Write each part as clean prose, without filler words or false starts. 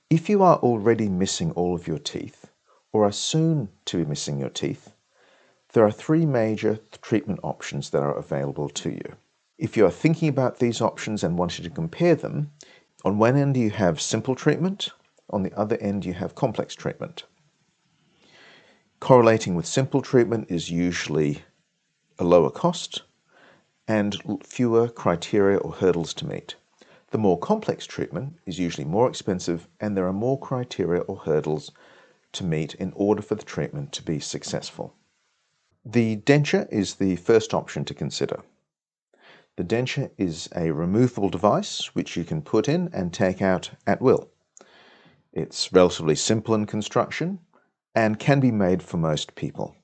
If you are already missing all of your teeth, or are soon to be missing your teeth, there are three major treatment options that are available to you. If you are thinking about these options and wanting to compare them, on one end you have simple treatment, on the other end you have complex treatment. Correlating with simple treatment is usually a lower cost and fewer criteria or hurdles to meet. The more complex treatment is usually more expensive and there are more criteria or hurdles to meet in order for the treatment to be successful. The denture is the first option to consider. The denture is a removable device which you can put in and take out at will. It's relatively simple in construction and can be made for most people.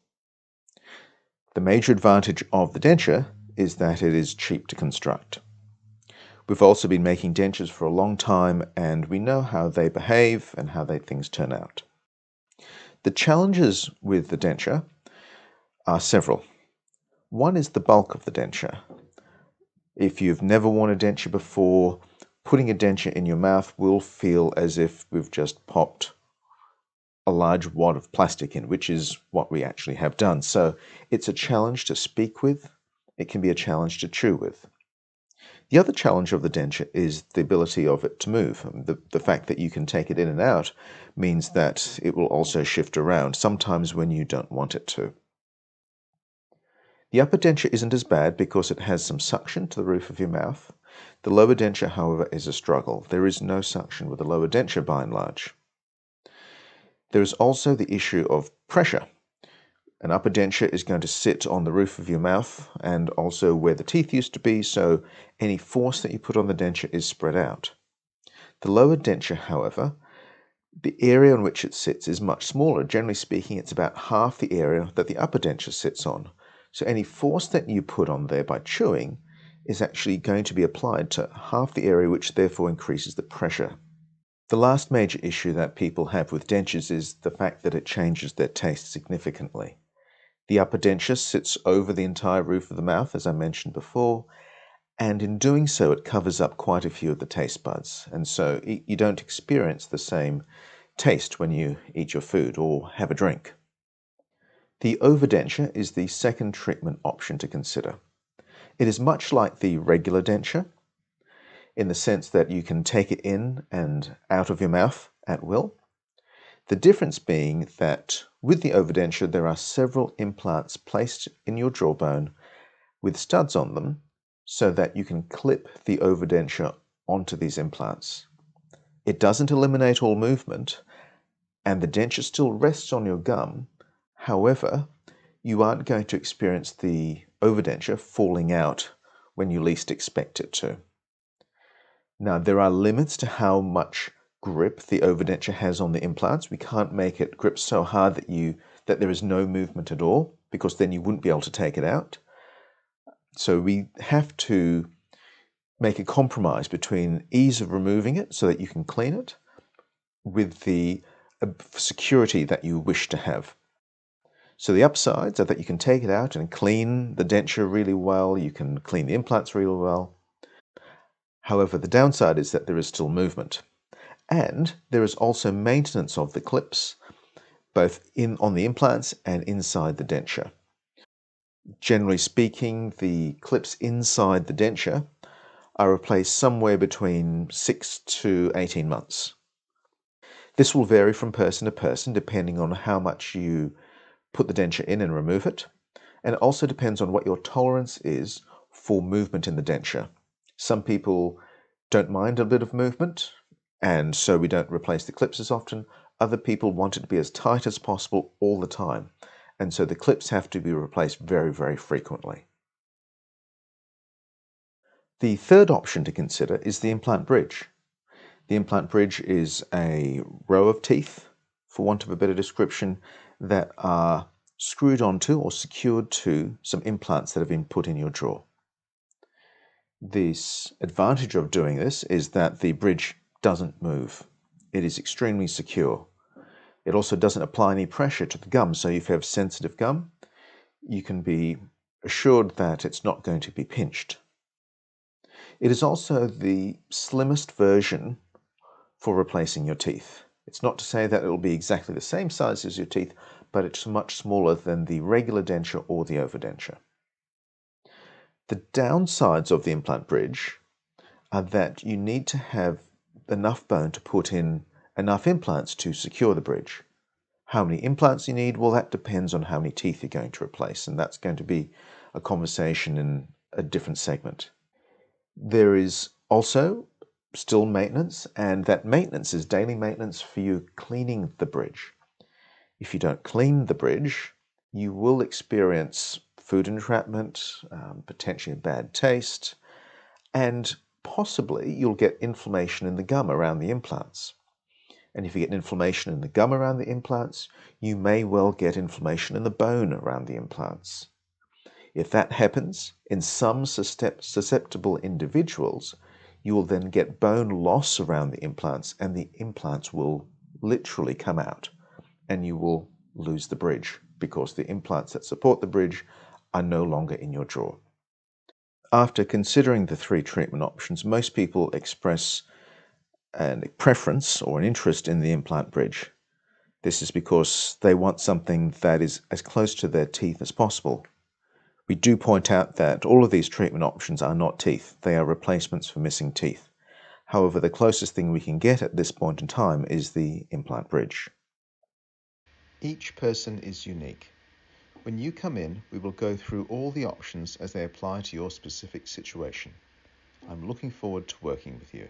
The major advantage of the denture is that it is cheap to construct. We've also been making dentures for a long time and we know how they behave and how things turn out. The challenges with the denture are several. One is the bulk of the denture. If you've never worn a denture before, putting a denture in your mouth will feel as if we've just popped a large wad of plastic in, which is what we actually have done. So it's a challenge to speak with. It can be a challenge to chew with. The other challenge of the denture is the ability of it to move. The fact that you can take it in and out means that it will also shift around, sometimes when you don't want it to. The upper denture isn't as bad because it has some suction to the roof of your mouth. The lower denture, however, is a struggle. There is no suction with the lower denture by and large. There is also the issue of pressure. An upper denture is going to sit on the roof of your mouth and also where the teeth used to be, so any force that you put on the denture is spread out. The lower denture, however, the area on which it sits is much smaller. Generally speaking, it's about half the area that the upper denture sits on. So any force that you put on there by chewing is actually going to be applied to half the area, which therefore increases the pressure. The last major issue that people have with dentures is the fact that it changes their taste significantly. The upper denture sits over the entire roof of the mouth, as I mentioned before, and in doing so it covers up quite a few of the taste buds, and so you don't experience the same taste when you eat your food or have a drink. The overdenture is the second treatment option to consider. It is much like the regular denture in the sense that you can take it in and out of your mouth at will. The difference being that with the overdenture there are several implants placed in your jawbone with studs on them so that you can clip the overdenture onto these implants. It doesn't eliminate all movement and the denture still rests on your gum. However, you aren't going to experience the overdenture falling out when you least expect it to. Now, there are limits to how much grip the overdenture has on the implants. We can't make it grip so hard that there is no movement at all, because then you wouldn't be able to take it out. So we have to make a compromise between ease of removing it so that you can clean it with the security that you wish to have. So the upsides are that you can take it out and clean the denture really well, you can clean the implants really well. However, the downside is that there is still movement. And there is also maintenance of the clips, both on the implants and inside the denture. Generally speaking, the clips inside the denture are replaced somewhere between 6 to 18 months. This will vary from person to person depending on how much you put the denture in and remove it, and it also depends on what your tolerance is for movement in the denture. Some people don't mind a bit of movement, and so we don't replace the clips as often. Other people want it to be as tight as possible all the time, and so the clips have to be replaced very, very frequently. The third option to consider is the implant bridge. The implant bridge is a row of teeth, for want of a better description, that are screwed onto or secured to some implants that have been put in your jaw. This advantage of doing this is that the bridge doesn't move. It is extremely secure. It also doesn't apply any pressure to the gum, so if you have sensitive gum, you can be assured that it's not going to be pinched. It is also the slimmest version for replacing your teeth. It's not to say that it will be exactly the same size as your teeth, but it's much smaller than the regular denture or the overdenture. The downsides of the implant bridge are that you need to have enough bone to put in enough implants to secure the bridge. How many implants you need, well, that depends on how many teeth you're going to replace, and that's going to be a conversation in a different segment. There is also still maintenance, and that maintenance is daily maintenance for you cleaning the bridge. If you don't clean the bridge, you will experience food entrapment, potentially a bad taste, and possibly you'll get inflammation in the gum around the implants. And if you get inflammation in the gum around the implants, you may well get inflammation in the bone around the implants. If that happens, in some susceptible individuals, you will then get bone loss around the implants, and the implants will literally come out, and you will lose the bridge because the implants that support the bridge are no longer in your jaw. After considering the three treatment options, most people express a preference or an interest in the implant bridge. This is because they want something that is as close to their teeth as possible. We do point out that all of these treatment options are not teeth. They are replacements for missing teeth. However, the closest thing we can get at this point in time is the implant bridge. Each person is unique. When you come in, we will go through all the options as they apply to your specific situation. I'm looking forward to working with you.